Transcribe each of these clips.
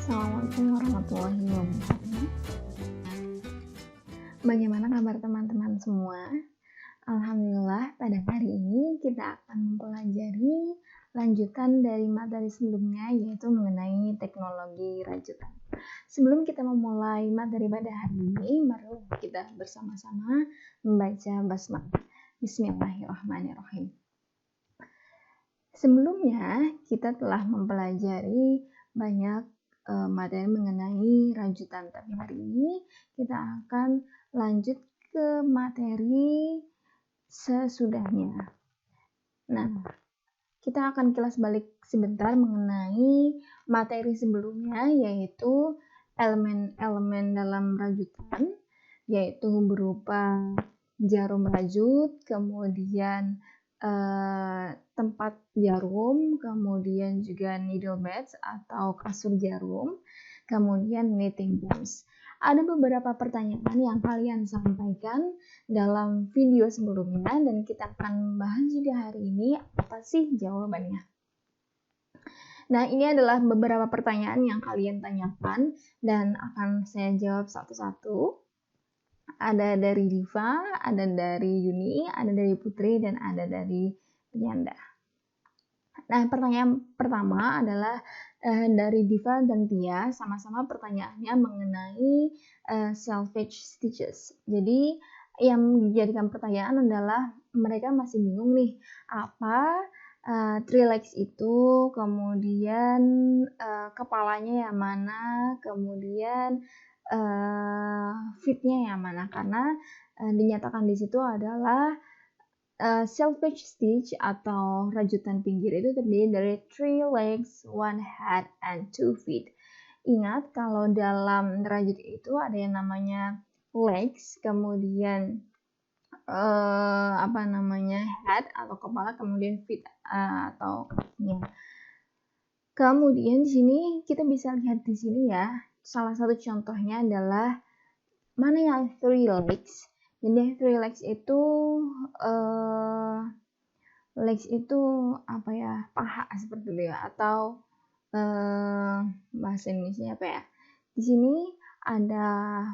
Assalamualaikum warahmatullahi wabarakatuh. Bagaimana kabar teman-teman semua? Alhamdulillah, pada hari ini kita akan mempelajari lanjutan dari materi sebelumnya, yaitu mengenai teknologi rajutan. Sebelum kita memulai materi pada hari ini, mari kita bersama-sama membaca basmalah. Bismillahirrahmanirrahim. Sebelumnya, kita telah mempelajari banyak materi mengenai rajutan, tapi hari ini kita akan lanjut ke materi sesudahnya. Nah, kita akan kilas balik sebentar mengenai materi sebelumnya, yaitu elemen-elemen dalam rajutan, yaitu berupa jarum rajut, kemudian tempat jarum, kemudian juga needle beds atau kasur jarum, kemudian knitting balls. Ada beberapa pertanyaan yang kalian sampaikan dalam video sebelumnya dan kita akan bahas juga hari ini apa sih jawabannya. Nah, ini adalah beberapa pertanyaan yang kalian tanyakan dan akan saya jawab satu-satu. Ada dari Diva, ada dari Yuni, ada dari Putri, dan ada dari Yanda. Nah, pertanyaan pertama adalah dari Diva dan Tia, sama-sama pertanyaannya mengenai selvage stitches. Jadi, yang dijadikan pertanyaan adalah mereka masih bingung nih, apa three legs itu, kemudian kepalanya yang mana, kemudian fitnya yang mana, karena dinyatakan di situ adalah selvage stitch atau rajutan pinggir itu terdiri dari 3 legs, 1 head, and 2 feet. Ingat kalau dalam rajut itu ada yang namanya legs, kemudian head atau kepala, kemudian feet atau kakinya. Kemudian di sini kita bisa lihat di sini ya. Salah satu contohnya adalah mana yang 3 legs. Jadi 3 legs itu apa ya, paha seperti itu ya, atau bahasa Indonesia apa ya. Di sini ada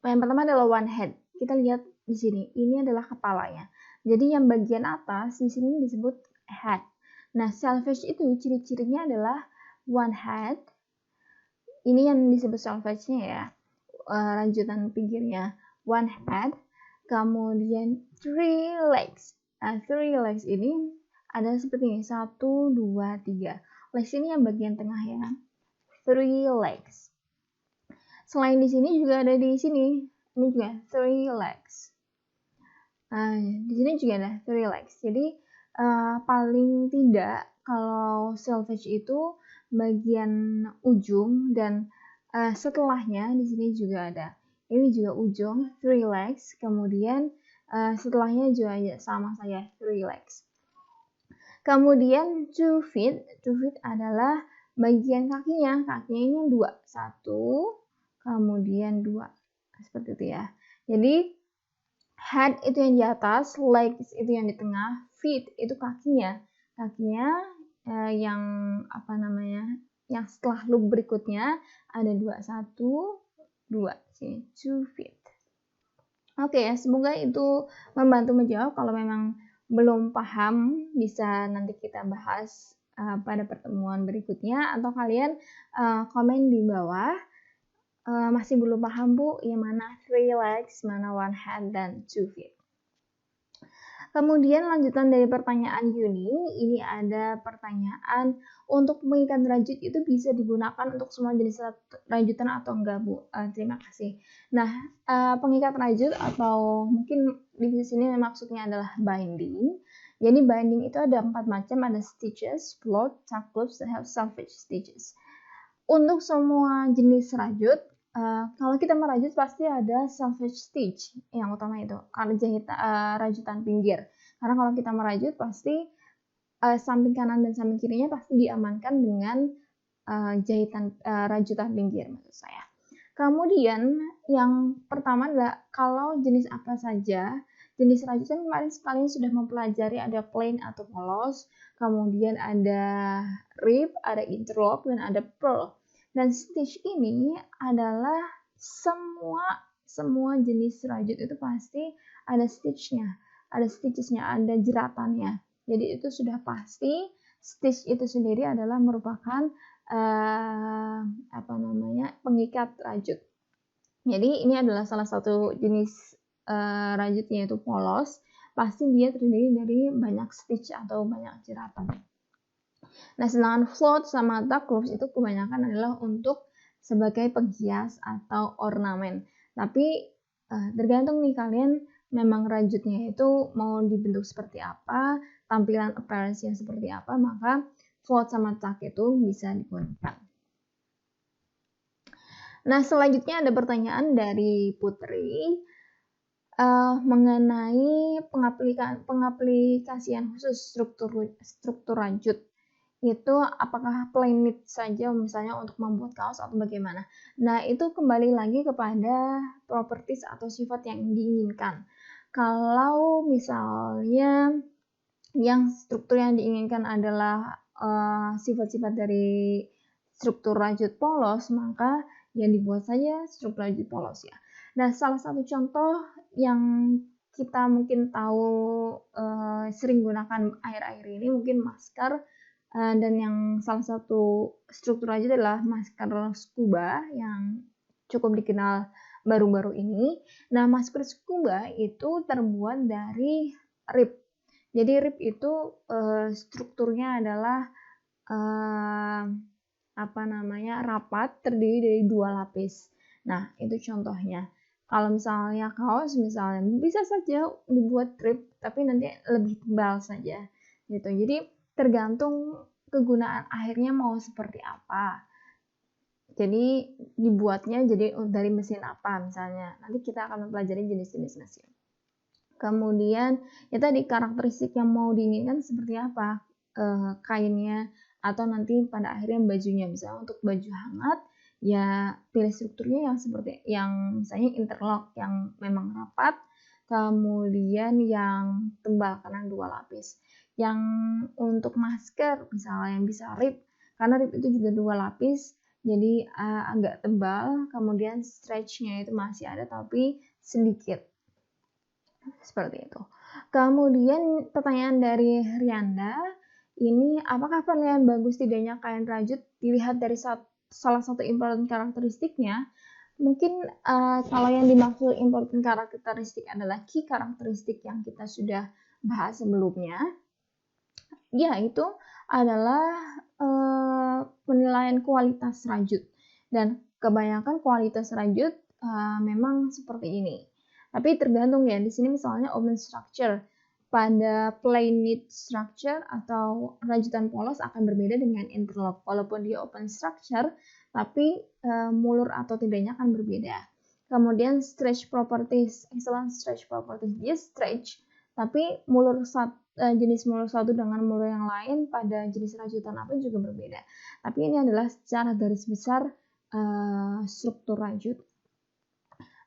yang pertama adalah one head. Kita lihat di sini, ini adalah kepalanya. Jadi yang bagian atas di sini disebut head. Nah, selvage itu ciri-cirinya adalah one head. Ini yang disebut selvage-nya ya, rajutan pinggirnya. One head, kemudian 3 legs. Nah, 3 legs ini ada seperti ini, 1, 2, 3. Legs ini yang bagian tengah ya. 3 legs. Selain di sini juga ada di sini. Ini juga 3 legs. Nah, di sini juga ada 3 legs. Jadi paling tidak kalau selvage itu bagian ujung dan setelahnya di sini juga ada. Ini juga ujung 3 legs, kemudian setelahnya juga sama saja 3 legs. Kemudian 2 feet adalah bagian kakinya. Kakinya ini 2, 1, kemudian 2. Seperti itu ya. Jadi head itu yang di atas, legs itu yang di tengah, feet itu kakinya. Kakinya yang yang setelah loop berikutnya ada 2, 1, 2. Sini 2 feet. Oke ya, semoga itu membantu menjawab. Kalau memang belum paham, bisa nanti kita bahas pada pertemuan berikutnya, atau kalian komen di bawah. Masih belum paham Bu, yang mana 3 legs, mana 1 head, dan 2 feet. Kemudian lanjutan dari pertanyaan Yuni, ini ada pertanyaan, untuk mengikat rajut itu bisa digunakan untuk semua jenis rajutan atau enggak Bu? Terima kasih. Nah, pengikat rajut atau mungkin di sini maksudnya adalah binding. Jadi binding itu ada 4 macam, ada stitches, float, tuck loops, dan selvage stitches. Untuk semua jenis rajut, kalau kita merajut pasti ada selvage stitch yang utama itu, karena rajutan pinggir. Karena kalau kita merajut pasti samping kanan dan samping kirinya pasti diamankan dengan jahitan rajutan pinggir maksud saya. Kemudian yang pertama adalah kalau jenis apa saja. Jenis rajutan kalian sudah mempelajari, ada plain atau polos, kemudian ada rib, ada interlock, dan ada purl. Dan stitch ini adalah semua jenis rajut itu pasti ada stitchnya, ada stitchesnya, ada jeratannya. Jadi itu sudah pasti stitch itu sendiri adalah merupakan pengikat rajut. Jadi ini adalah salah satu jenis rajut yaitu polos. Pasti dia terdiri dari banyak stitch atau banyak jeratan. Nah, sedangkan float sama duck ropes itu kebanyakan adalah untuk sebagai penghias atau ornamen. Tapi tergantung nih kalian memang rajutnya itu mau dibentuk seperti apa, tampilan appearance-nya seperti apa, maka float sama duck itu bisa digunakan. Nah, selanjutnya ada pertanyaan dari Putri mengenai pengaplikasian khusus struktur rajut. Itu apakah plain knit saja misalnya untuk membuat kaos atau bagaimana. Nah, itu kembali lagi kepada properties atau sifat yang diinginkan. Kalau misalnya yang struktur yang diinginkan adalah sifat-sifat dari struktur rajut polos, maka yang dibuat saja struktur rajut polos ya. Nah, salah satu contoh yang kita mungkin tahu sering gunakan akhir-akhir ini mungkin masker, dan yang salah satu struktur rajut adalah masker scuba yang cukup dikenal baru-baru ini. Nah, masker scuba itu terbuat dari rib. Jadi rib itu strukturnya adalah rapat, terdiri dari 2 lapis. Nah, itu contohnya. Kalau misalnya kaos misalnya bisa saja dibuat rib tapi nanti lebih tebal saja gitu. Jadi tergantung kegunaan akhirnya mau seperti apa. Jadi dibuatnya jadi dari mesin apa misalnya. Nanti kita akan mempelajari jenis-jenis mesin. Kemudian ya tadi karakteristik yang mau diinginkan seperti apa kainnya atau nanti pada akhirnya bajunya. Misalnya untuk baju hangat ya pilih strukturnya yang seperti yang misalnya interlock yang memang rapat, kemudian yang tebal karena 2 lapis. Yang untuk masker misalnya yang bisa rib, karena rib itu juga 2 lapis jadi agak tebal, kemudian stretchnya itu masih ada tapi sedikit seperti itu. Kemudian pertanyaan dari Rianda, ini apakah penilaian bagus tidaknya kain rajut dilihat dari salah satu important karakteristiknya? Mungkin kalau yang dimaksud important karakteristik adalah key karakteristik yang kita sudah bahas sebelumnya, yaitu adalah penilaian kualitas rajut. Dan kebanyakan kualitas rajut memang seperti ini. Tapi tergantung ya, di sini misalnya open structure. Pada plain knit structure atau rajutan polos akan berbeda dengan interlock. Walaupun dia open structure, tapi mulur atau tidaknya akan berbeda. Kemudian stretch properties, excellent stretch properties, dia stretch, tapi mulur jenis mulur satu dengan mulur yang lain pada jenis rajutan apa juga berbeda. Tapi ini adalah secara garis besar struktur rajut.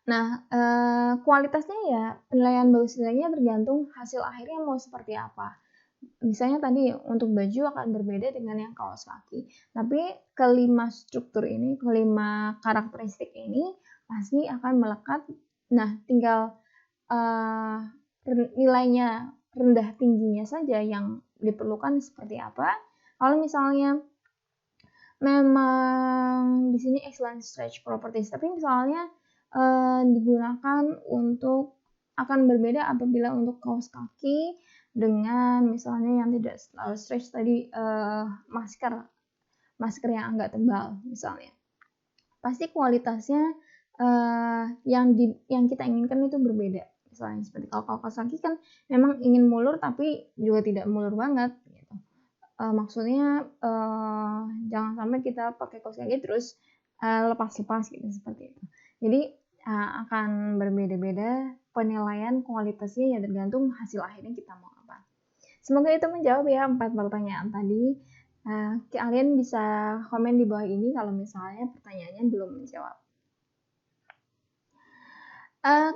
Nah, kualitasnya ya penilaian bagus tidaknya tergantung hasil akhirnya mau seperti apa. Misalnya tadi untuk baju akan berbeda dengan yang kaos kaki. Tapi kelima struktur ini, kelima karakteristik ini pasti akan melekat. Nah, tinggal nilainya rendah tingginya saja yang diperlukan seperti apa. Kalau misalnya memang di sini excellent stretch properties, tapi misalnya digunakan untuk akan berbeda apabila untuk kaos kaki dengan misalnya yang tidak selalu stretch tadi masker yang agak tebal misalnya, pasti kualitasnya yang kita inginkan itu berbeda. Misalnya seperti kalau kaos kaki kan memang ingin mulur tapi juga tidak mulur banget gitu. Maksudnya jangan sampai kita pakai kaos kaki terus lepas-lepas gitu seperti itu. Jadi akan berbeda-beda penilaian kualitasnya ya tergantung hasil akhirnya kita mau apa. Semoga itu menjawab ya 4 pertanyaan tadi. Kalian bisa komen di bawah ini kalau misalnya pertanyaannya belum menjawab.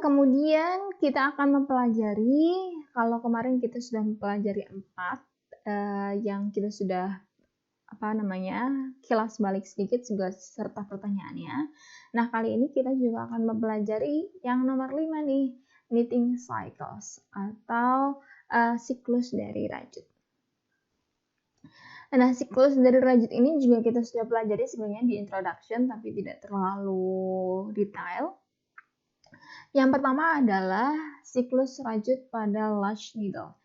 Kemudian kita akan mempelajari, kalau kemarin kita sudah mempelajari 4 yang kita sudah kilas balik sedikit juga serta pertanyaannya. Nah, kali ini kita juga akan mempelajari yang nomor 5 nih, knitting cycles atau siklus dari rajut. Nah, siklus dari rajut ini juga kita sudah pelajari sebenarnya di introduction, tapi tidak terlalu detail. Yang pertama adalah siklus rajut pada large needle.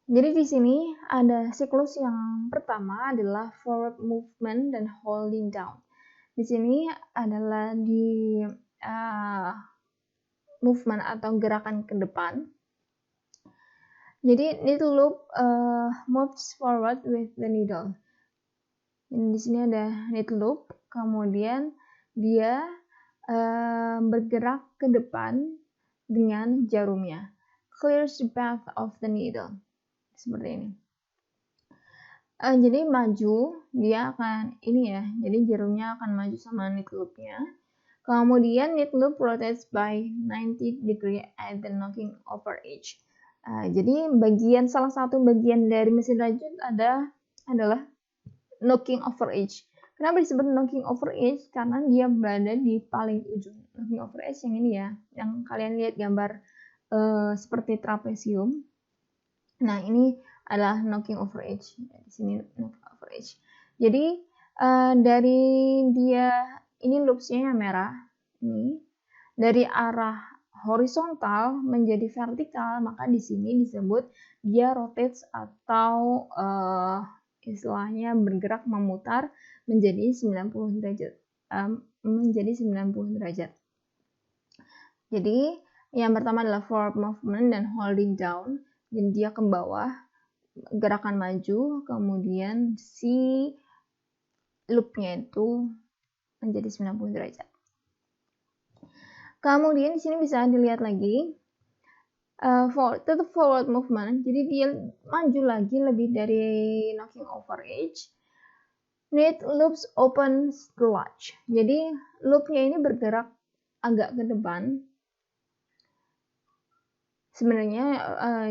Jadi di sini ada siklus yang pertama adalah forward movement dan holding down. Di sini adalah di movement atau gerakan ke depan. Jadi needle loop moves forward with the needle. Dan di sini ada needle loop, kemudian dia bergerak ke depan dengan jarumnya. Clears the path of the needle. Seperti ini. Jadi maju, dia akan jadi jarumnya akan maju sama needle loop-nya. Kemudian needle loop rotates by 90 degree at the knocking over edge. Jadi salah satu bagian dari mesin rajut adalah knocking over edge. Kenapa disebut knocking over edge? Karena dia berada di paling ujung. Knocking over edge yang ini ya, yang kalian lihat gambar seperti trapesium. Nah, ini adalah knocking over edge. Di sini knocking over edge. Jadi dari dia ini loopsnya yang merah ini dari arah horizontal menjadi vertikal, maka di sini disebut dia rotates atau istilahnya bergerak memutar menjadi 90 derajat. Jadi yang pertama adalah forward movement dan holding down. Jadi dia ke bawah, gerakan maju, kemudian si loopnya itu menjadi 90 derajat. Kemudian di sini bisa dilihat lagi forward movement. Jadi dia maju lagi lebih dari knocking over edge. Needle loops opens the latch. Jadi loopnya ini bergerak agak ke depan. Sebenarnya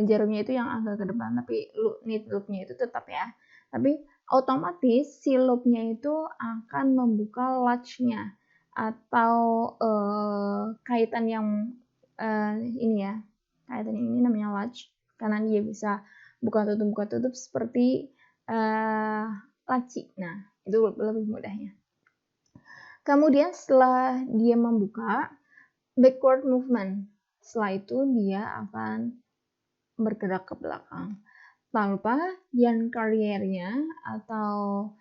jarumnya itu yang agak ke depan, tapi needle loopnya itu tetap ya. Tapi otomatis si loopnya itu akan membuka latch-nya atau kaitan yang ini ya, kaitan ini namanya latch karena dia bisa buka tutup seperti laci. Nah, itu lebih mudahnya. Kemudian setelah dia membuka, backward movement. Setelah itu dia akan bergerak ke belakang tanpa yarn carrier-nya atau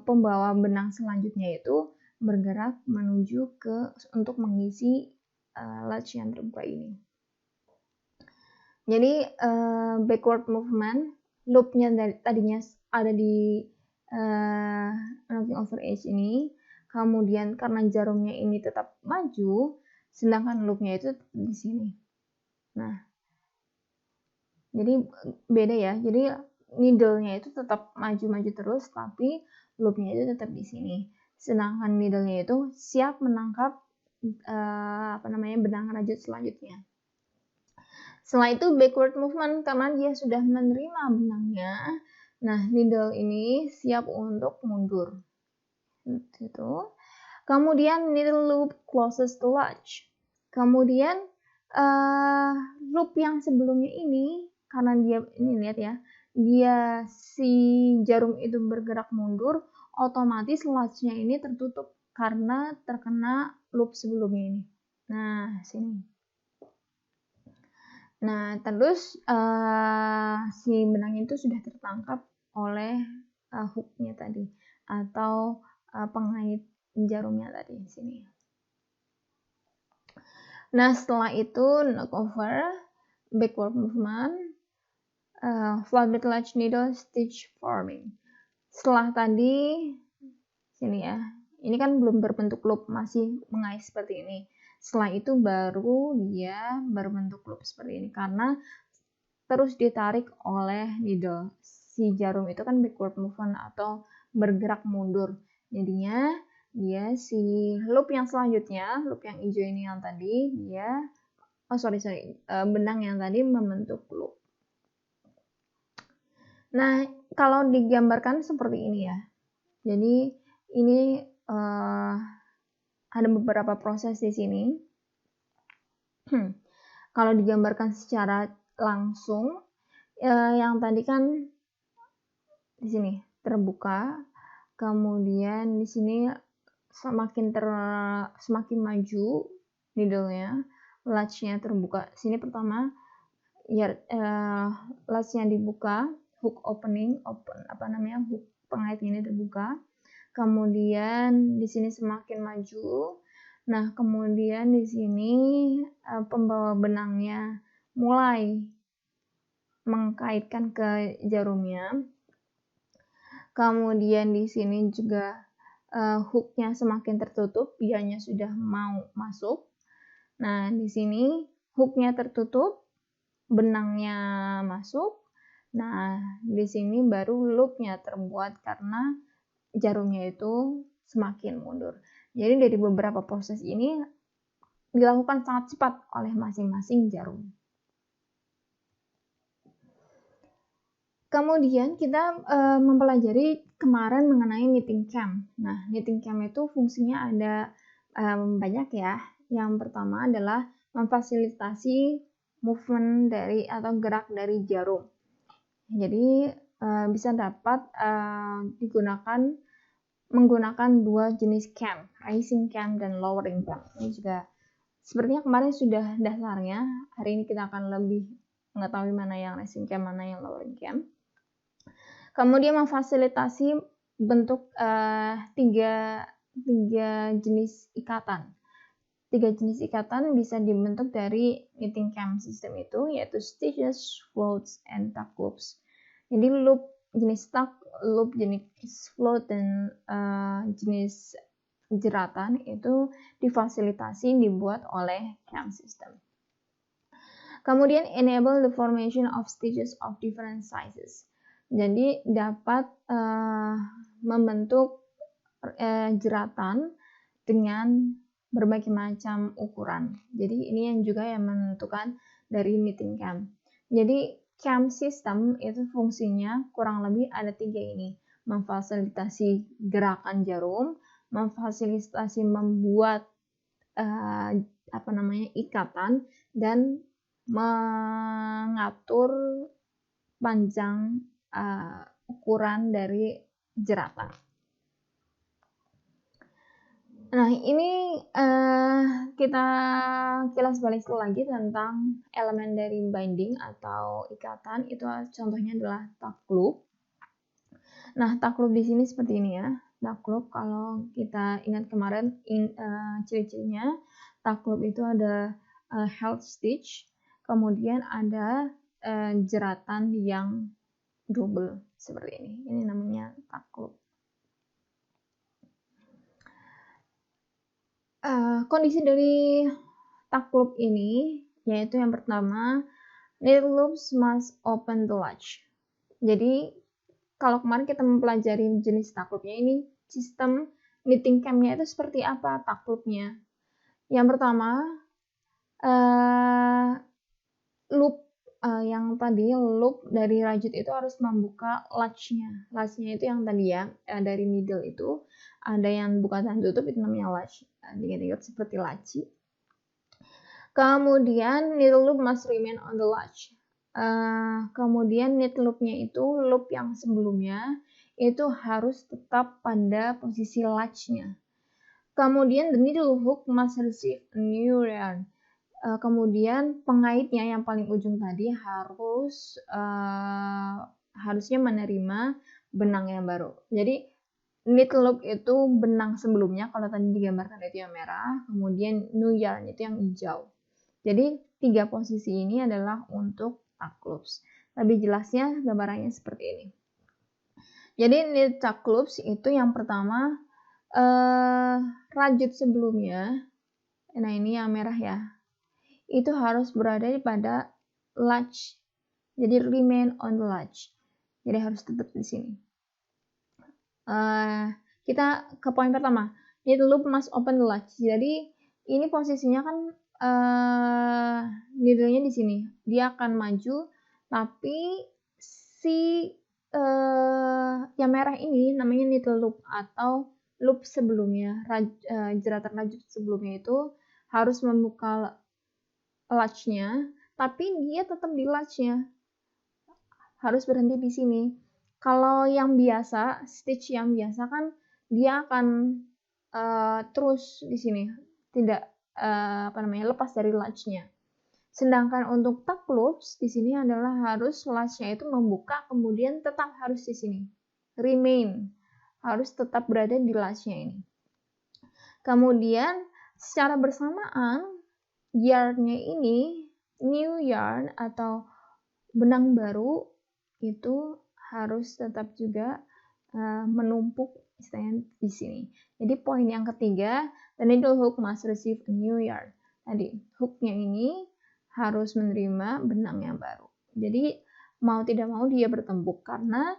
pembawa benang selanjutnya itu bergerak menuju untuk mengisi latch yang terbuka ini. Jadi backward movement, loopnya tadinya ada di knocking over edge ini, kemudian karena jarumnya ini tetap maju, sedangkan loopnya itu di sini. Nah, jadi beda ya. Jadi needle-nya itu tetap maju-maju terus, tapi loopnya itu tetap di sini. Sedangkan needle-nya itu siap menangkap benang rajut selanjutnya. Setelah itu backward movement karena dia sudah menerima benangnya. Nah, needle ini siap untuk mundur. Gitu. Kemudian needle loop closes the latch. Kemudian loop yang sebelumnya ini karena dia ini lihat ya, si jarum itu bergerak mundur, otomatis latch-nya ini tertutup karena terkena loop sebelumnya ini. Nah, sini. Nah, terus si benang itu sudah tertangkap oleh hook-nya tadi atau pengait jarumnya tadi di sini. Nah, setelah itu knock over, backward movement, flat latch needle stitch forming. Setelah tadi sini ya, ini kan belum berbentuk loop, masih mengait seperti ini. Setelah itu baru dia berbentuk loop seperti ini karena terus ditarik oleh needle. Si jarum itu kan backward movement atau bergerak mundur. Jadinya dia si loop yang selanjutnya, loop yang hijau ini yang tadi, dia benang yang tadi membentuk loop. Nah, kalau digambarkan seperti ini ya. Jadi ini ada beberapa proses di sini. Kalau digambarkan secara langsung, yang tadi kan di sini terbuka, kemudian di sini semakin maju needle-nya, latch-nya terbuka. Sini pertama ya latch-nya dibuka, hook opening, hook pengaitnya ini terbuka. Kemudian di sini semakin maju. Nah, kemudian di sini pembawa benangnya mulai mengkaitkan ke jarumnya. Kemudian di sini juga hooknya semakin tertutup, dianya sudah mau masuk. Nah, di sini hooknya tertutup, benangnya masuk. Nah, di sini baru loopnya terbuat karena jarumnya itu semakin mundur. Jadi dari beberapa proses ini dilakukan sangat cepat oleh masing-masing jarum. Kemudian kita mempelajari kemarin mengenai knitting cam. Nah, knitting cam itu fungsinya ada banyak ya. Yang pertama adalah memfasilitasi movement dari atau gerak dari jarum. Jadi bisa dapat menggunakan dua jenis cam, rising cam dan lowering cam. Ini juga sepertinya kemarin sudah dasarnya. Hari ini kita akan lebih mengetahui mana yang rising cam, mana yang lowering cam. Kemudian memfasilitasi bentuk tiga jenis ikatan. Tiga jenis ikatan bisa dibentuk dari knitting cam system itu, yaitu stitches, floats, and tuck loops. Jadi loop jenis tuck, loop jenis float, dan jenis jeratan itu difasilitasi dibuat oleh cam system. Kemudian enable the formation of stitches of different sizes. Jadi dapat membentuk jeratan dengan berbagai macam ukuran. Jadi ini yang juga yang menentukan dari knitting cam. Jadi cam system itu fungsinya kurang lebih ada tiga ini. Memfasilitasi gerakan jarum, memfasilitasi membuat ikatan, dan mengatur panjang ukuran dari jeratan. Nah, ini kita kilas balik lagi tentang elemen dari binding atau ikatan. Itu contohnya adalah tuck loop. Nah, tuck loop di sini seperti ini ya. Tuck loop kalau kita ingat kemarin ciri-cirinya, tuck loop itu ada half stitch, kemudian ada jeratan yang double seperti ini. Ini namanya tuck loop. Kondisi dari tuck loop ini yaitu yang pertama, needle loops must open to latch. Jadi kalau kemarin kita mempelajari jenis tuck loopnya, ini sistem knitting cam-nya itu seperti apa tuck loopnya. Yang pertama, loop yang tadi loop dari rajut itu harus membuka latch-nya. Latch-nya itu yang tadi ya, dari needle itu ada yang buka dan tutup, itu namanya latch. Diingat-ingat seperti laci. Kemudian needle loop must remain on the latch. Kemudian needle loop-nya itu loop yang sebelumnya itu harus tetap pada posisi latch-nya. Kemudian the needle hook must receive a new yarn. Kemudian pengaitnya yang paling ujung tadi harusnya menerima benang yang baru. Jadi needle loop itu benang sebelumnya, kalau tadi digambarkan itu yang merah, kemudian new yarn itu yang hijau. Jadi tiga posisi ini adalah untuk tuck loops. Lebih jelasnya gambarannya seperti ini. Jadi knit tuck loops itu yang pertama rajut sebelumnya, nah ini yang merah ya, itu harus berada pada latch. Jadi remain on the latch. Jadi harus tetap di sini. Kita ke poin pertama. Needle loop must open the latch. Jadi ini posisinya kan needle-nya di sini. Dia akan maju, tapi si yang merah ini namanya needle loop atau loop sebelumnya, jeratan rajut sebelumnya itu harus membuka latch-nya, tapi dia tetap di latch-nya. Harus berhenti di sini. Kalau yang biasa, stitch yang biasa kan dia akan terus di sini, tidak lepas dari latch-nya. Sedangkan untuk tuck loops di sini adalah harus latch-nya itu membuka, kemudian tetap harus di sini. Remain, harus tetap berada di latch-nya ini. Kemudian secara bersamaan yarn-nya ini, new yarn atau benang baru itu harus tetap juga menumpuk istilahnya di sini. Jadi poin yang ketiga, the needle hook must receive a new yarn. Tadi hooknya ini harus menerima benang yang baru. Jadi mau tidak mau dia bertembuk karena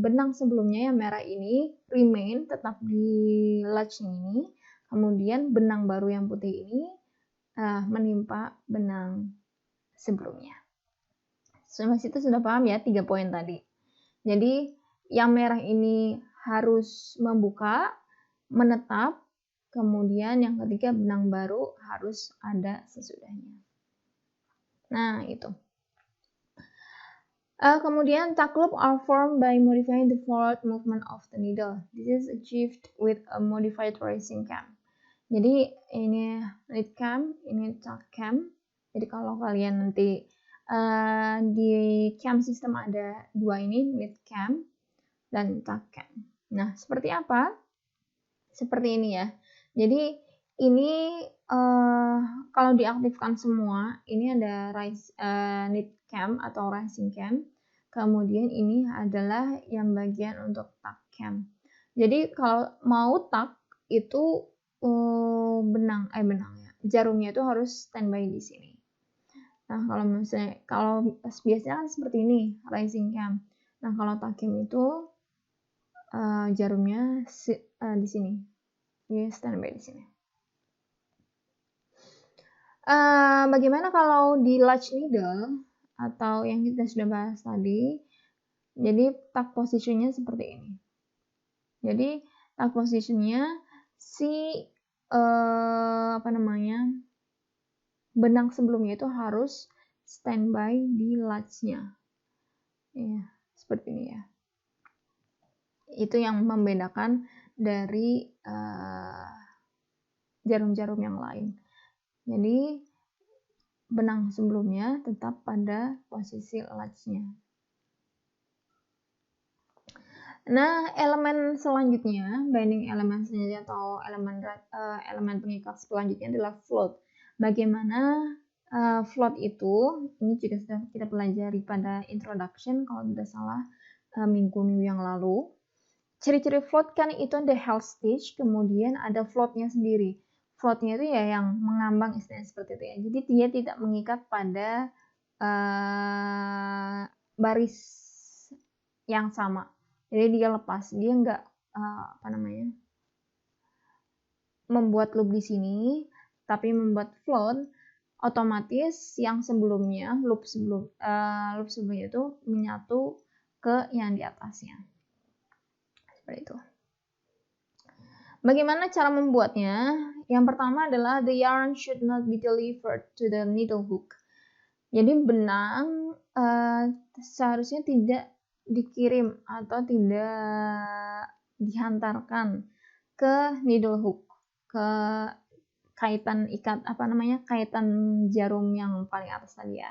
benang sebelumnya yang merah ini remain tetap di latch ini, kemudian benang baru yang putih ini menimpa benang sebelumnya. Sampai situ sudah paham ya 3 poin tadi. Jadi yang merah ini harus membuka, menetap, kemudian yang ketiga benang baru harus ada sesudahnya. Nah, itu. Kemudian tuck loop are formed by modifying the forward movement of the needle. This is achieved with a modified tracing cam. Jadi ini lead cam, ini tuck cam. Jadi kalau kalian nanti di cam system ada dua ini, lead cam dan tuck cam. Nah, seperti apa? Seperti ini ya. Jadi ini kalau diaktifkan semua, ini ada lead cam atau rising cam. Kemudian ini adalah yang bagian untuk tuck cam. Jadi kalau mau tuck itu jarumnya itu harus standby di sini. Nah, kalau biasanya kan seperti ini, rising cam. Nah, kalau tuck cam itu jarumnya di sini. Dia standby di sini. Bagaimana kalau di latch needle atau yang kita sudah bahas tadi? Jadi tuck positionnya seperti ini. Jadi tuck positionnya si benang sebelumnya itu harus standby di latch-nya. Ya, seperti ini ya. Itu yang membedakan dari jarum-jarum yang lain. Jadi benang sebelumnya tetap pada posisi latch-nya. Nah, elemen selanjutnya, binding element selanjutnya atau elemen pengikat selanjutnya adalah float. Bagaimana float itu? Ini juga sudah kita pelajari pada introduction kalau tidak salah minggu-minggu yang lalu. Ciri-ciri float kan itu ada half stitch, kemudian ada floatnya sendiri. Floatnya itu ya yang mengambang istilahnya seperti itu ya. Jadi dia tidak mengikat pada baris yang sama. Jadi dia lepas, dia nggak membuat loop di sini, tapi membuat float. Otomatis yang sebelumnya loop sebelumnya itu menyatu ke yang di atasnya. Seperti itu. Bagaimana cara membuatnya? Yang pertama adalah the yarn should not be delivered to the needle hook. Jadi benang seharusnya tidak dikirim atau tidak dihantarkan ke needle hook, ke kaitan kaitan jarum yang paling atas tadi ya.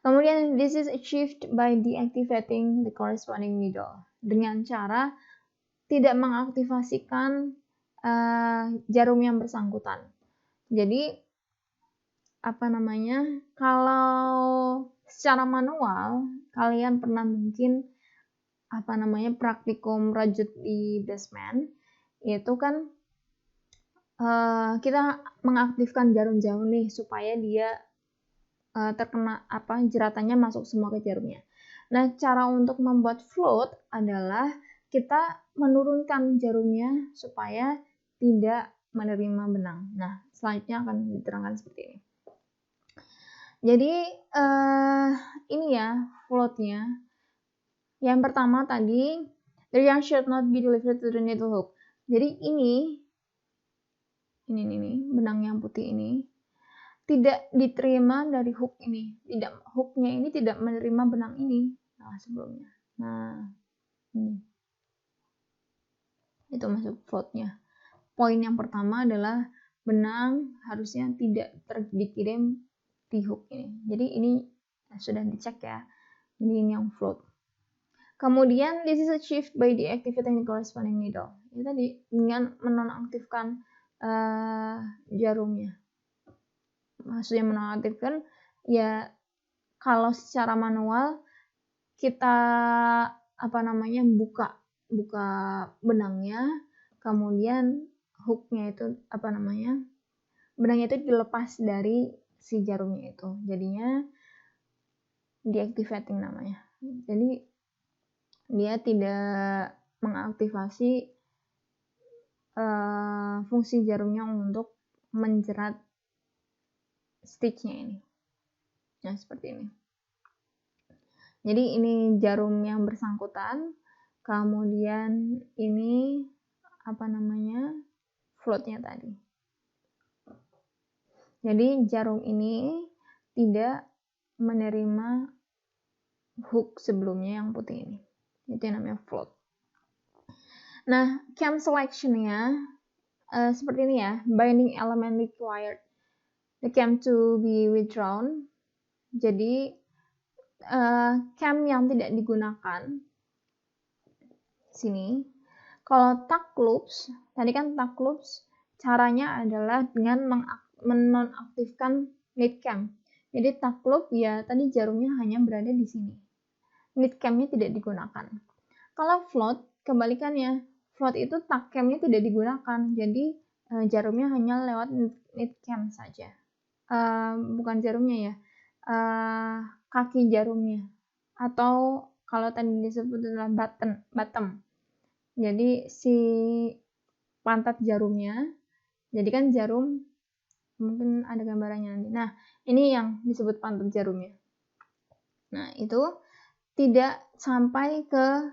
Kemudian this is achieved by deactivating the corresponding needle, dengan cara tidak mengaktifasikan jarum yang bersangkutan. Jadi kalau secara manual kalian pernah mungkin praktikum rajut di basement, itu kan kita mengaktifkan jarum-jarum nih supaya dia terkena jeratannya masuk semua ke jarumnya. Nah, cara untuk membuat float adalah kita menurunkan jarumnya supaya tidak menerima benang. Nah, selanjutnya akan diterangkan seperti ini. Jadi ini ya floatnya. Yang pertama tadi, the yarn should not be delivered to the needle hook. Jadi ini benang yang putih ini tidak diterima dari hook ini. Hooknya ini tidak menerima benang ini. Nah, sebelumnya. Nah, ini. Itu masuk floatnya. Poin yang pertama adalah benang harusnya tidak dikirim di hook ini. Jadi ini sudah dicek ya. Jadi ini yang float. Kemudian this is achieved by deactivating the corresponding needle. Ini tadi dengan menonaktifkan jarumnya. Maksudnya menonaktifkan ya kalau secara manual kita buka benangnya, kemudian hooknya itu benangnya itu dilepas dari si jarumnya itu, jadinya deactivating namanya. Jadi dia tidak mengaktifasi fungsi jarumnya untuk menjerat stitchnya ini. Nah, seperti ini. Jadi ini jarum yang bersangkutan, kemudian ini floatnya tadi. Jadi jarum ini tidak menerima hook sebelumnya yang putih ini. Itu yang namanya float. Nah, cam selection-nya seperti ini ya. Binding element required the cam to be withdrawn. Jadi cam yang tidak digunakan sini. Kalau tuck loops, tadi kan tuck loops caranya adalah dengan menonaktifkan knit cam. Jadi tuck loop ya tadi jarumnya hanya berada di sini. Knit camnya tidak digunakan. Kalau float kebalikannya, float itu tuck camnya tidak digunakan. Jadi jarumnya hanya lewat knit cam saja. Bukan jarumnya ya, kaki jarumnya. Atau kalau tadi disebut adalah bottom. Jadi si pantat jarumnya, jadi kan jarum, mungkin ada gambarannya nanti. Nah, ini yang disebut pantat jarumnya. Nah, itu tidak sampai ke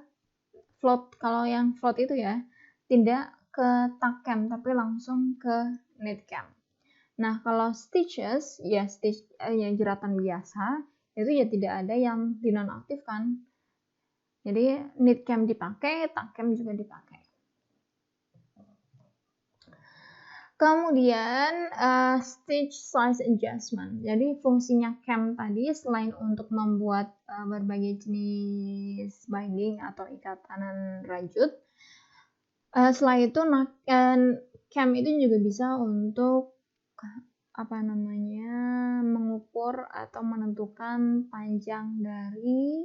float. Kalau yang float itu ya, tidak ke tuck cam, tapi langsung ke knit cam. Nah, kalau stitches, ya yang jeratan biasa, itu ya tidak ada yang dinonaktifkan. Jadi knit cam dipakai, tuck cam juga dipakai. Kemudian stitch size adjustment. Jadi fungsinya cam tadi selain untuk membuat berbagai jenis binding atau ikatan rajut, setelah itu cam itu juga bisa untuk mengukur atau menentukan panjang dari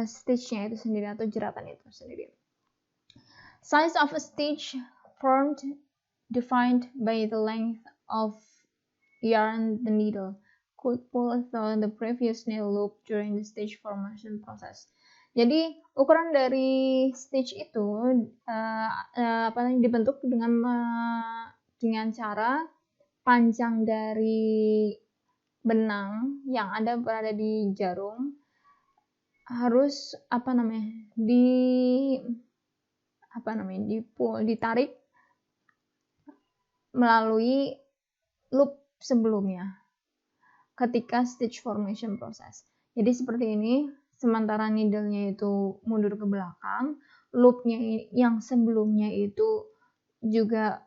stitchnya itu sendiri atau jeratan itu sendiri. Size of a stitch formed defined by the length of yarn the needle could pull through the previous needle loop during the stitch formation process. Jadi ukuran dari stitch itu dibentuk dengan cara panjang dari benang yang berada di jarum harus ditarik melalui loop sebelumnya ketika stitch formation proses. Jadi seperti ini, sementara needle-nya itu mundur ke belakang, loop-nya yang sebelumnya itu juga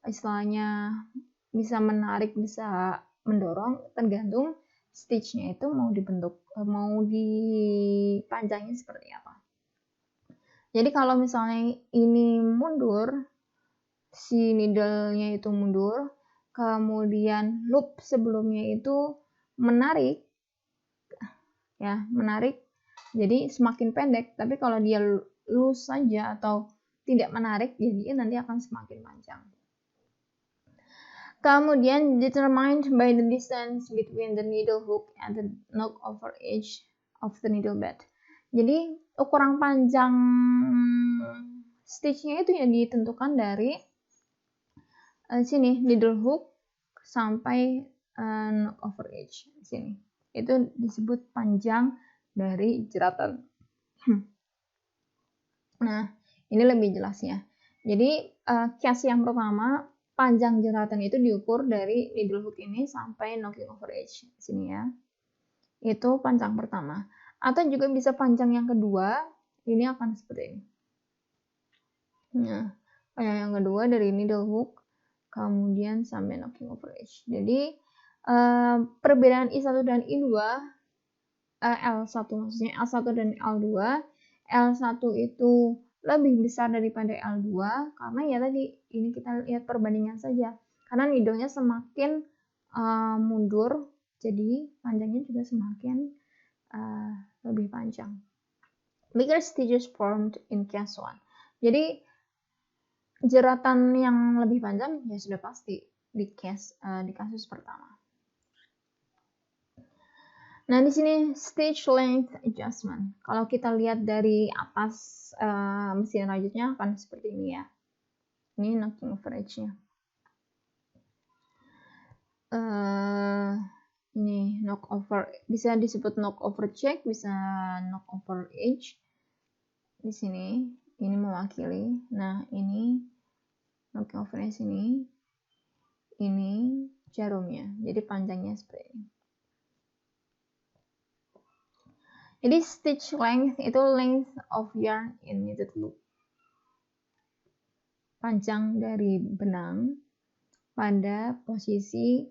istilahnya bisa menarik, bisa mendorong, tergantung stitch-nya itu mau dipanjangin seperti apa. Jadi kalau misalnya ini mundur, si needle-nya itu mundur, kemudian loop sebelumnya itu menarik, jadi semakin pendek. Tapi kalau dia loose saja atau tidak menarik, jadi nanti akan semakin panjang. Kemudian determined by the distance between the needle hook and the knock over edge of the needle bed. Jadi ukuran panjang stitchnya itu yang ditentukan dari sini needle hook sampai knock over edge di sini. Itu disebut panjang dari jeratan. Nah, ini lebih jelasnya. Jadi case yang pertama, panjang jeratan itu diukur dari needle hook ini sampai knocking over edge di sini ya. Itu panjang pertama. Atau juga bisa panjang yang kedua, ini akan seperti ini. Nah, panjang yang kedua dari needle hook kemudian sampai knocking over edge. Jadi perbedaan I1 dan I2, L1 maksudnya L1 dan L2, L1 itu lebih besar daripada L2 karena ya tadi ini kita lihat perbandingan saja. Karena needle-nya semakin mundur, jadi panjangnya juga semakin lebih panjang. Bigger stitches formed in case 1. Jadi jeratan yang lebih panjang ya sudah pasti di kasus pertama. Nah, di sini stitch length adjustment. Kalau kita lihat dari atas mesin rajutnya akan seperti ini ya. Ini knocking over edge-nya. Ini knock over, bisa disebut knock over check, bisa knock over edge. Di sini ini mewakili. Nah, ini knocking over edge ini jarumnya. Jadi panjangnya seperti ini. Jadi stitch length itu length of yarn in knitted loop. Panjang dari benang pada posisi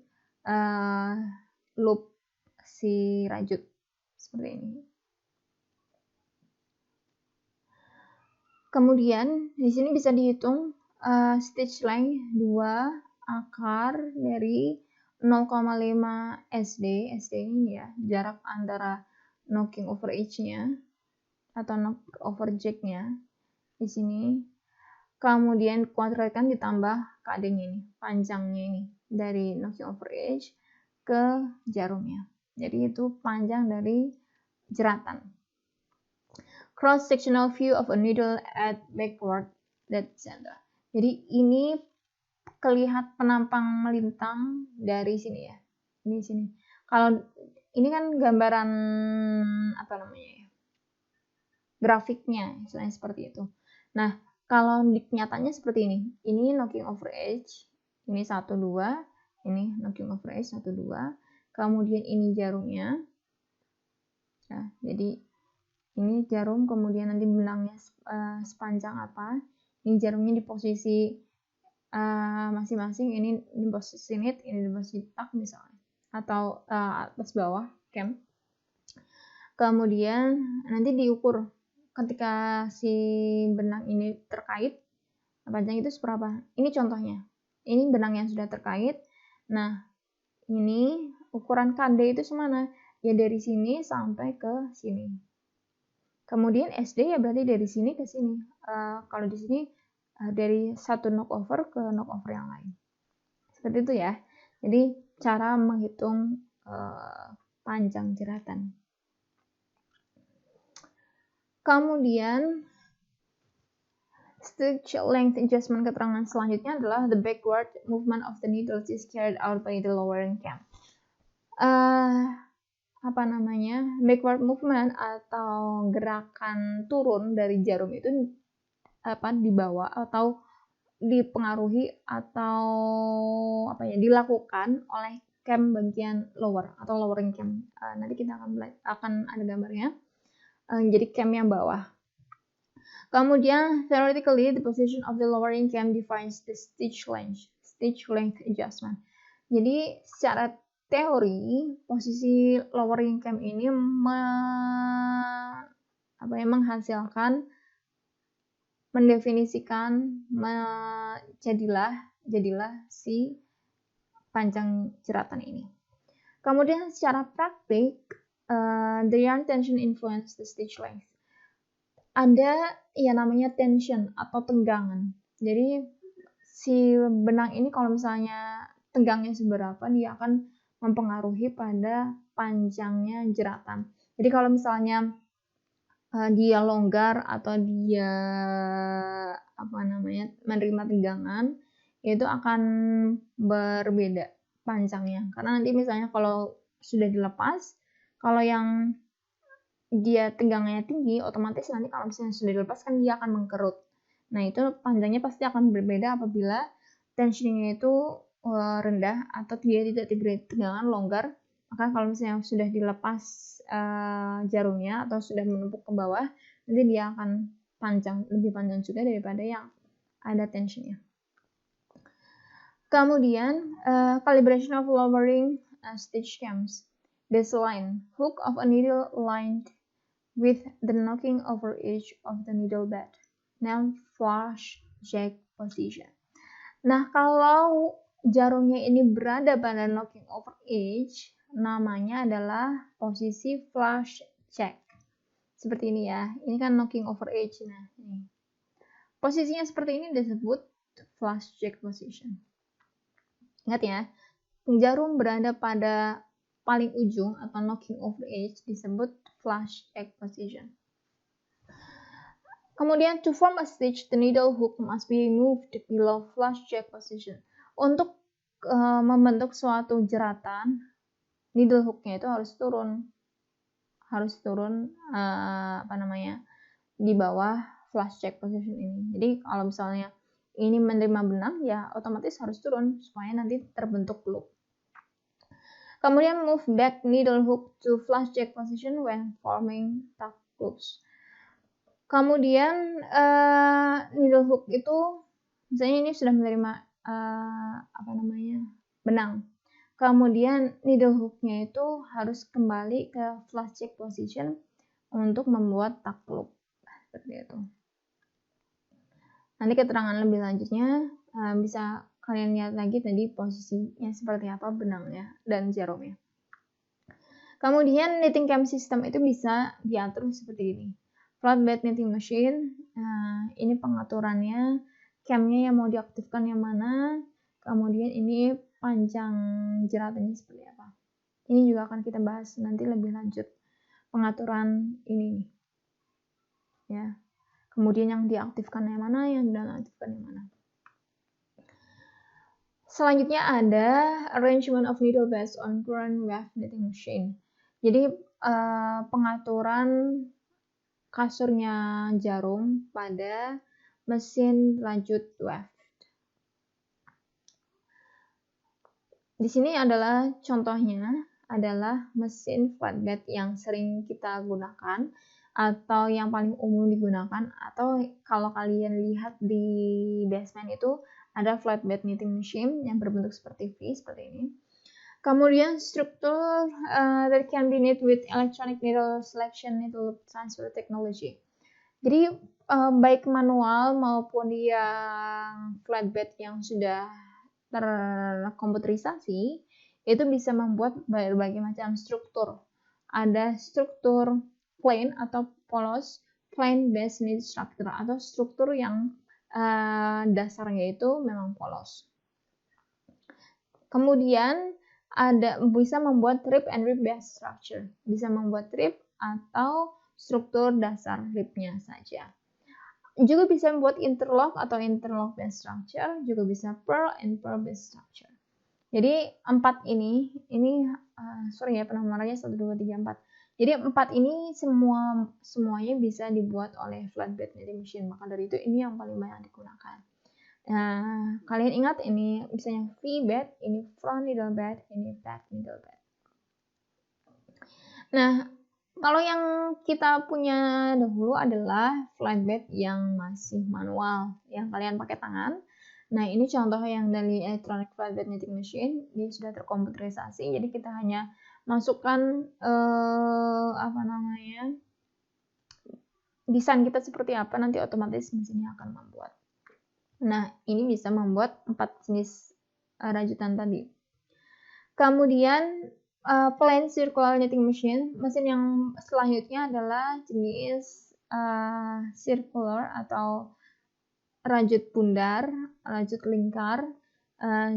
loop si rajut seperti ini. Kemudian di sini bisa dihitung stitch length 2 akar dari 0,5 SD. SD ini ya, jarak antara knocking over edge-nya atau knock over jack-nya di sini. Kemudian kuadratkan ditambah KD-nya ini, panjangnya ini dari knocking over edge ke jarumnya. Jadi itu panjang dari jeratan. Cross sectional view of a needle at backward dead center. Jadi ini kelihatan penampang melintang dari sini ya. Ini sini. Kalau ini kan gambaran apa namanya ya? Grafiknya, misalnya seperti itu. Nah, kalau nyatanya seperti ini. Ini knocking over edge, ini 1 2, ini knocking over edge 1 2. Kemudian ini jarumnya. Nah, jadi ini jarum, kemudian nanti benangnya sepanjang apa. Ini jarumnya di posisi masing-masing, ini di posisi knit, ini di posisi tuck misalnya. Atau atas bawah cam. Kemudian nanti diukur ketika si benang ini terkait, panjang itu seberapa. Ini contohnya. Ini benang yang sudah terkait. Nah, ini ukuran KD itu semana? Ya dari sini sampai ke sini. Kemudian SD ya berarti dari sini ke sini. Kalau di sini dari satu knock over ke knock over yang lain. Seperti itu ya. Jadi cara menghitung panjang jeratan. Kemudian stitch length adjustment keterangan selanjutnya adalah the backward movement of the needles is carried out by the lowering cam. Backward movement atau gerakan turun dari jarum itu dibawa atau dipengaruhi atau dilakukan oleh cam bagian lower atau lowering cam. Nanti kita akan ada gambarnya. Jadi cam yang bawah. Kemudian theoretically the position of the lowering cam defines the stitch length adjustment. Jadi secara teori posisi lowering cam ini menghasilkan, mendefinisikan jadilah si panjang jeratan ini. Kemudian secara praktik the yarn tension influence the stitch length. Ada yang namanya tension atau tegangan. Jadi si benang ini kalau misalnya tegangnya seberapa, dia akan mempengaruhi pada panjangnya jeratan. Jadi kalau misalnya dia longgar atau dia menerima tegangan, itu akan berbeda panjangnya. Karena nanti misalnya kalau sudah dilepas, kalau yang dia tegangnya tinggi, otomatis nanti kalau misalnya sudah dilepas kan dia akan mengkerut. Nah, itu panjangnya pasti akan berbeda apabila tensinya itu rendah atau dia tidak diberi tegangan longgar. Maka kalau misalnya sudah dilepas jarumnya atau sudah menumpuk ke bawah, nanti dia akan lebih panjang juga daripada yang ada tensinya. Kemudian calibration of lowering stitch cams. Baseline hook of a needle lined with the knocking over edge of the needle bed. Now flush jack position. Nah, kalau jarumnya ini berada pada knocking over edge, namanya adalah posisi flush jack. Seperti ini ya. Ini kan knocking over edge. Nah, ini. Posisinya seperti ini disebut flush jack position. Ingat ya, jarum berada pada paling ujung atau knocking over edge disebut flush jack position. Kemudian, to form a stitch, the needle hook must be moved below flush jack position. Untuk membentuk suatu jeratan, needle hooknya itu harus turun di bawah flush jack position ini. Jadi kalau misalnya ini menerima benang, ya otomatis harus turun supaya nanti terbentuk loop. Kemudian move back needle hook to flush jack position when forming tuck loops. Kemudian needle hook itu misalnya ini sudah menerima benang. Kemudian needle hooknya itu harus kembali ke flush jack position untuk membuat tuck loop. Seperti itu. Nanti keterangan lebih lanjutnya bisa kalian lihat lagi tadi posisinya seperti apa benangnya dan jarumnya. Kemudian knitting cam system itu bisa diatur seperti ini. Flatbed knitting machine, ini pengaturannya, camnya yang mau diaktifkan yang mana, kemudian ini panjang jeratannya seperti apa. Ini juga akan kita bahas nanti lebih lanjut pengaturan ini nih. Ya. Kemudian yang diaktifkan yang mana, yang tidak diaktifkan yang mana. Selanjutnya ada arrangement of needle based on current wave knitting machine. Jadi pengaturan kasurnya jarum pada mesin lanjut weft. Di sini adalah contohnya adalah mesin flatbed yang sering kita gunakan atau yang paling umum digunakan, atau kalau kalian lihat di basement itu ada flatbed knitting machine yang berbentuk seperti V seperti ini. Kemudian struktur that can be knit with electronic needle selection needle transfer technology. Jadi baik manual maupun yang flatbed yang sudah terkomputerisasi itu bisa membuat berbagai macam struktur. Ada struktur plain atau polos, plain based knit structure atau struktur yang dasarnya itu memang polos. Kemudian bisa membuat rib and rib based structure, bisa membuat rib atau struktur dasar ribnya saja. Juga bisa membuat interlock atau interlock based structure, juga bisa purl and purl based structure. Jadi 4 ini penamarannya 1, 2, 3, 4. Jadi 4 ini semuanya bisa dibuat oleh flatbed knitting machine. Maka dari itu ini yang paling banyak digunakan. Nah, kalian ingat ini misalnya V-bed, ini front needle bed, ini back needle bed. Nah, kalau yang kita punya dahulu adalah flatbed yang masih manual, yang kalian pakai tangan. Nah, ini contoh yang dari electronic flatbed knitting machine, dia sudah terkomputerisasi, jadi kita hanya masukkan desain kita seperti apa, nanti otomatis mesinnya akan membuat. Nah, ini bisa membuat 4 jenis rajutan tadi. Kemudian plain circular knitting machine, mesin yang selanjutnya adalah jenis circular atau rajut bundar, rajut lingkar,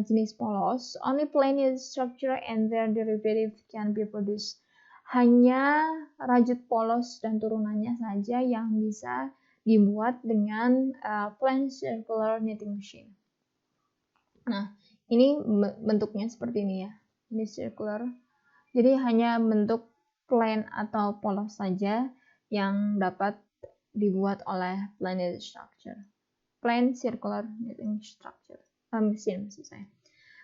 jenis polos. Only plain knit structure and their derivative can be produced. Hanya rajut polos dan turunannya saja yang bisa dibuat dengan plain circular knitting machine. Nah, Ini bentuknya seperti ini ya. Ini circular. Jadi hanya bentuk plain atau polos saja yang dapat dibuat oleh plain knitted structure. Plain circular knitting structure. Mesin maksud saya.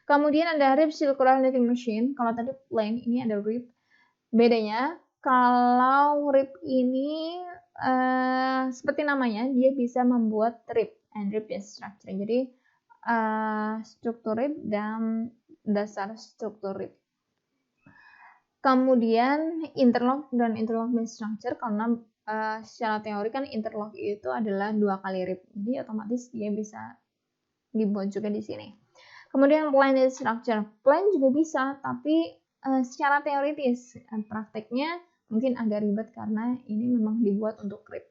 Kemudian ada rib circular knitting machine. Kalau tadi plain, ini ada rib. Bedanya, kalau rib ini seperti namanya, dia bisa membuat rib and rib structure. Jadi struktur rib dan dasar struktur rib. Kemudian interlock dan interlock base structure, karena secara teori kan interlock itu adalah 2 kali rib, jadi otomatis dia bisa dibuat juga di sini. Kemudian plain structure, plain juga bisa, tapi secara teoritis prakteknya mungkin agak ribet karena ini memang dibuat untuk rib.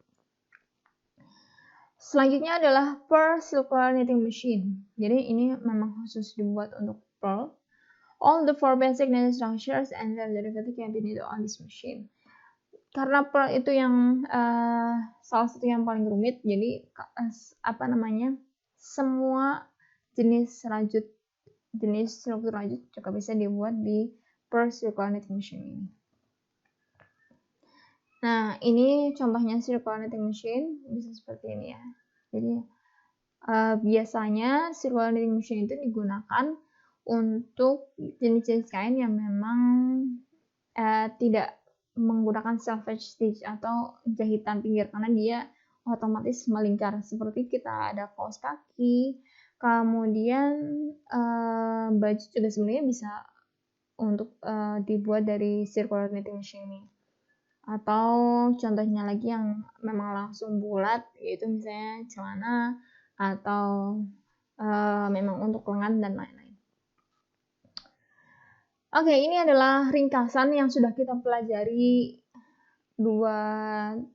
Selanjutnya adalah pearl circular knitting machine. Jadi ini memang khusus dibuat untuk pearl. All the 4 basic knitting structures and their derivative can be knitted on this machine. Karena pearl itu yang salah satu yang paling rumit, jadi semua jenis rajut, jenis struktur rajut juga bisa dibuat di pearl circular knitting machine ini. Nah, ini contohnya circular knitting machine, bisa seperti ini ya. Jadi biasanya circular knitting machine itu digunakan untuk jenis-jenis kain yang memang tidak menggunakan self-edge stitch atau jahitan pinggir, karena dia otomatis melingkar. Seperti kita ada kaos kaki, kemudian baju juga sebenarnya bisa untuk dibuat dari circular knitting machine ini. Atau contohnya lagi yang memang langsung bulat, yaitu misalnya celana atau memang untuk lengan dan lain-lain. Oke, ini adalah ringkasan yang sudah kita pelajari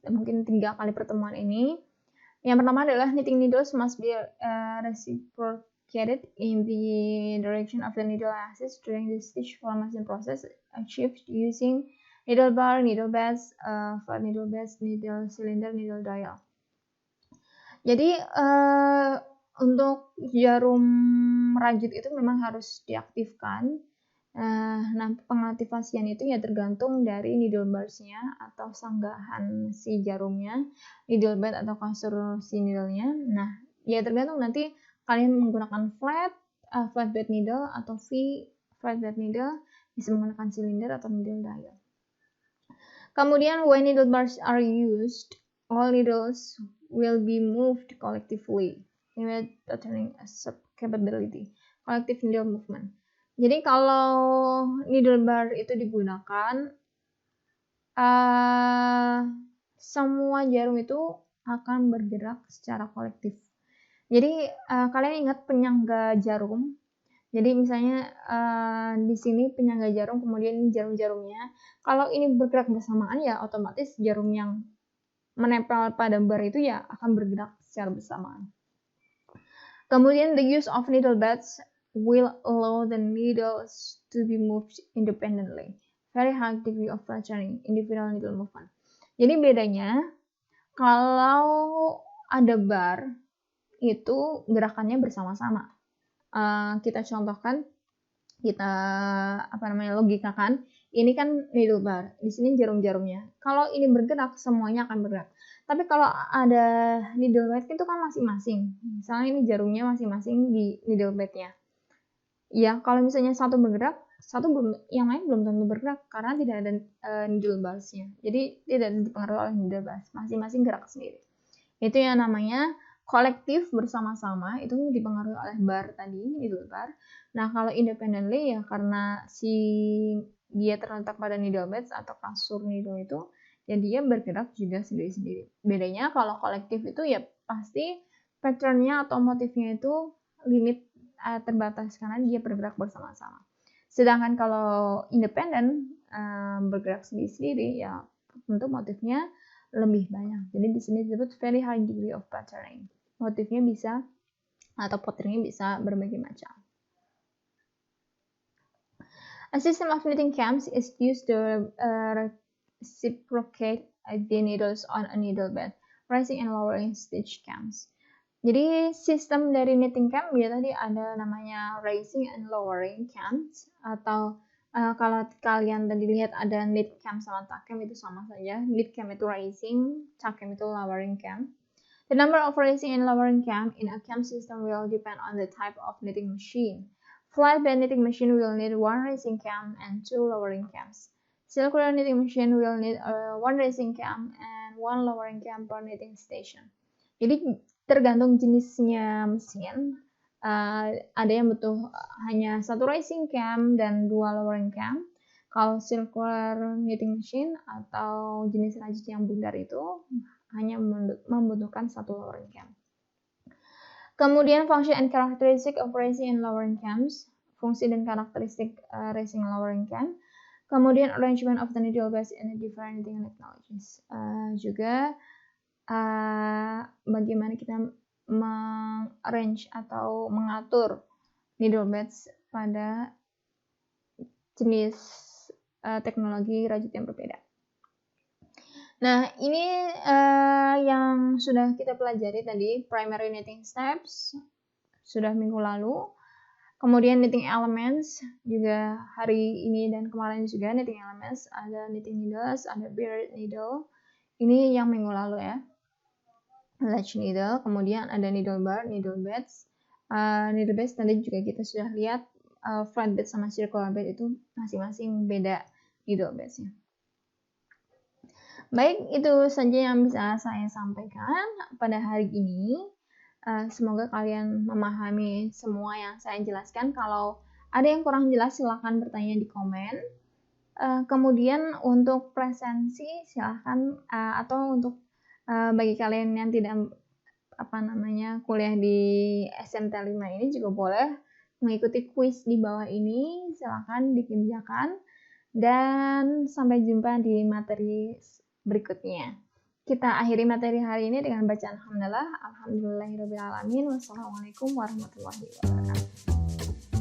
mungkin 3 kali pertemuan ini. Yang pertama adalah knitting needles must be reciprocated in the direction of the needle axis during the stitch formation process, achieved using needle bar, needle base, flat needle base, needle cylinder, needle dial. Jadi untuk jarum rajut itu memang harus diaktifkan. Nah, pengaktifasian itu ya tergantung dari needle bars-nya atau sanggahan si jarumnya, needle bed atau kasur si needle-nya. Nah, ya tergantung nanti kalian menggunakan flat bed needle atau V flat bed needle, bisa menggunakan cylinder atau needle dial. Kemudian when needle bars are used, all needles will be moved collectively, with patterning capability, collective needle movement. Jadi kalau needle bar itu digunakan, semua jarum itu akan bergerak secara kolektif. Jadi kalian ingat penyangga jarum. Jadi misalnya di sini penyangga jarum, kemudian ini jarum-jarumnya. Kalau ini bergerak bersamaan ya otomatis jarum yang menempel pada bar itu ya akan bergerak secara bersamaan. Kemudian the use of needle beds will allow the needles to be moved independently. Very high degree of patterning, individual needle movement. Jadi bedanya, kalau ada bar, itu gerakannya bersama-sama. Kita contohkan, kita logikakan. Ini kan needle bar, di sini jarum-jarumnya. Kalau ini bergerak, semuanya akan bergerak. Tapi kalau ada needle bed itu kan masing-masing. Misalnya ini jarumnya masing-masing di needle bednya. Ya, kalau misalnya satu bergerak, yang lain belum tentu bergerak karena tidak ada needle bars-nya. Jadi tidak dipengaruhi oleh needle bars, masing-masing gerak sendiri. Itu yang namanya kolektif bersama-sama, itu dipengaruhi oleh bar tadi, needle bar. Nah, kalau independently ya karena dia terletak pada needle beds atau kasur needle itu, ya dia bergerak juga sendiri-sendiri. Bedanya kalau kolektif itu ya pasti pattern-nya atau motifnya itu limit terbatas karena dia bergerak bersama-sama. Sedangkan kalau independen bergerak sendiri-sendiri ya tentu motifnya lebih banyak. Jadi di sini disebut very high degree of patterning. Motifnya bisa atau patternnya bisa berbagai macam. A system of knitting cams is used to reciprocate the needles on a needle bed, raising and lowering stitch cams. Jadi sistem dari knitting cam ya tadi ada namanya raising and lowering cams, atau kalau kalian tadi lihat ada knit cam sama tuck cam itu sama saja. Knit cam itu raising, tuck cam itu lowering cam. The number of raising and lowering cam in a cam system will depend on the type of knitting machine. Flat bed knitting machine will need one raising cam and two lowering cams. Circular knitting machine will need one raising cam and one lowering cam per knitting station. Jadi tergantung jenisnya mesin. Ada yang butuh hanya satu raising cam dan dua lowering cam. Kalau circular knitting machine atau jenis rajut yang bundar itu hanya membutuhkan satu lowering cam. Kemudian function and characteristic of raising and lowering cams, fungsi dan karakteristik raising and lowering cam. Kemudian arrangement of the needle base in the different knitting technologies. Juga bagaimana kita mengarrange atau mengatur needle beds pada jenis teknologi rajut yang berbeda. Nah, ini yang sudah kita pelajari tadi, primary knitting steps, sudah minggu lalu. Kemudian knitting elements, juga hari ini dan kemarin juga knitting elements, ada knitting needles, ada beaded needle. Ini yang minggu lalu ya. Latch needle, kemudian ada needle bar, needle beds. Needle beds tadi juga kita sudah lihat flat bed sama circular bed itu masing-masing beda needle bedsnya. Baik, itu saja yang bisa saya sampaikan pada hari ini. Semoga kalian memahami semua yang saya jelaskan. Kalau ada yang kurang jelas silahkan bertanya di komen. Kemudian untuk presensi silahkan atau untuk bagi kalian yang tidak kuliah di SMT 5 ini juga boleh mengikuti kuis di bawah ini, silakan dikerjakan dan sampai jumpa di materi berikutnya. Kita akhiri materi hari ini dengan bacaan hamdalah. Alhamdulillahirabbil alamin. Wassalamualaikum warahmatullahi wabarakatuh.